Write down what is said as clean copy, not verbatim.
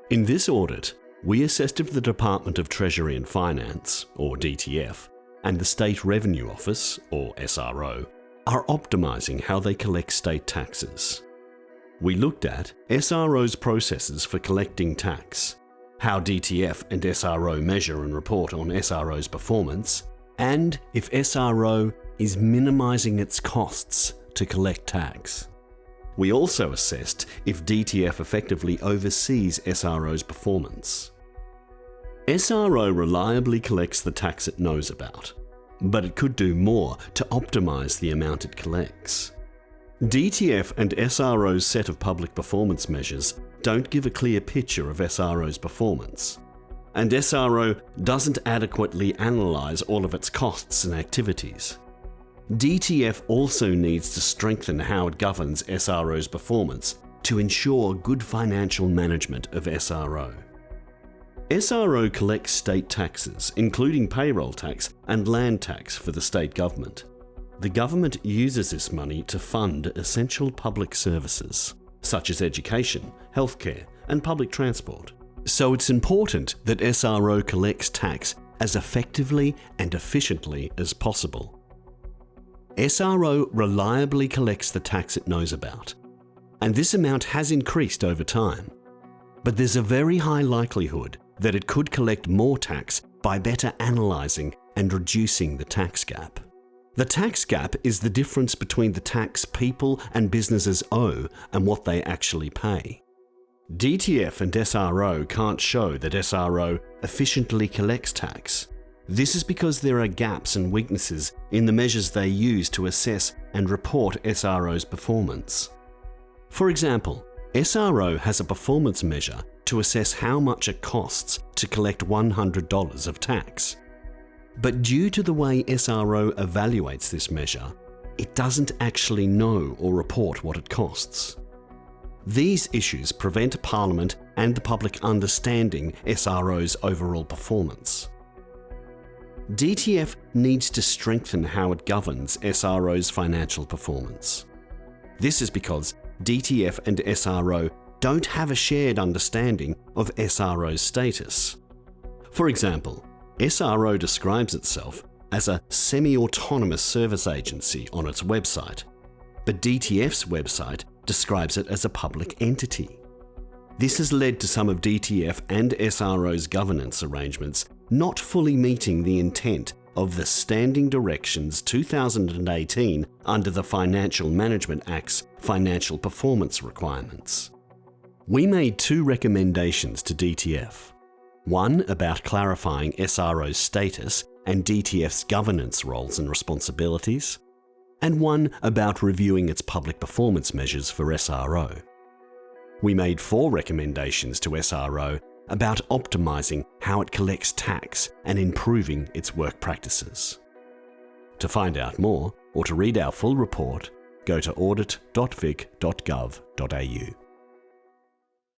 In this audit, we assessed if the Department of Treasury and Finance, or DTF, and the State Revenue Office, or SRO, are optimising how they collect state taxes. We looked at SRO's processes for collecting tax, how DTF and SRO measure and report on SRO's performance, and if SRO is minimising its costs to collect tax. We also assessed if DTF effectively oversees SRO's performance. SRO reliably collects the tax it knows about, but it could do more to optimise the amount it collects. DTF and SRO's set of public performance measures don't give a clear picture of SRO's performance, and SRO doesn't adequately analyse all of its costs and activities. DTF also needs to strengthen how it governs SRO's performance to ensure good financial management of SRO. SRO collects state taxes, including payroll tax and land tax for the state government. The government uses this money to fund essential public services, such as education, healthcare, and public transport. So it's important that SRO collects tax as effectively and efficiently as possible. SRO reliably collects the tax it knows about, and this amount has increased over time. But there's a very high likelihood that it could collect more tax by better analysing and reducing the tax gap. The tax gap is the difference between the tax people and businesses owe and what they actually pay. DTF and SRO can't show that SRO efficiently collects tax. This is because there are gaps and weaknesses in the measures they use to assess and report SRO's performance. For example, SRO has a performance measure to assess how much it costs to collect $100 of tax. But due to the way SRO evaluates this measure, it doesn't actually know or report what it costs. These issues prevent Parliament and the public understanding SRO's overall performance. DTF needs to strengthen how it governs SRO's financial performance. This is because DTF and SRO don't have a shared understanding of SRO's status. For example, SRO describes itself as a semi-autonomous service agency on its website, but DTF's website describes it as a public entity. This has led to some of DTF and SRO's governance arrangements not fully meeting the intent of the Standing Directions 2018 under the Financial Management Act's financial performance requirements. We made 2 recommendations to DTF. One about clarifying SRO's status and DTF's governance roles and responsibilities, and one about reviewing its public performance measures for SRO. We made 4 recommendations to SRO about optimising how it collects tax and improving its work practices. To find out more or to read our full report, go to audit.vic.gov.au.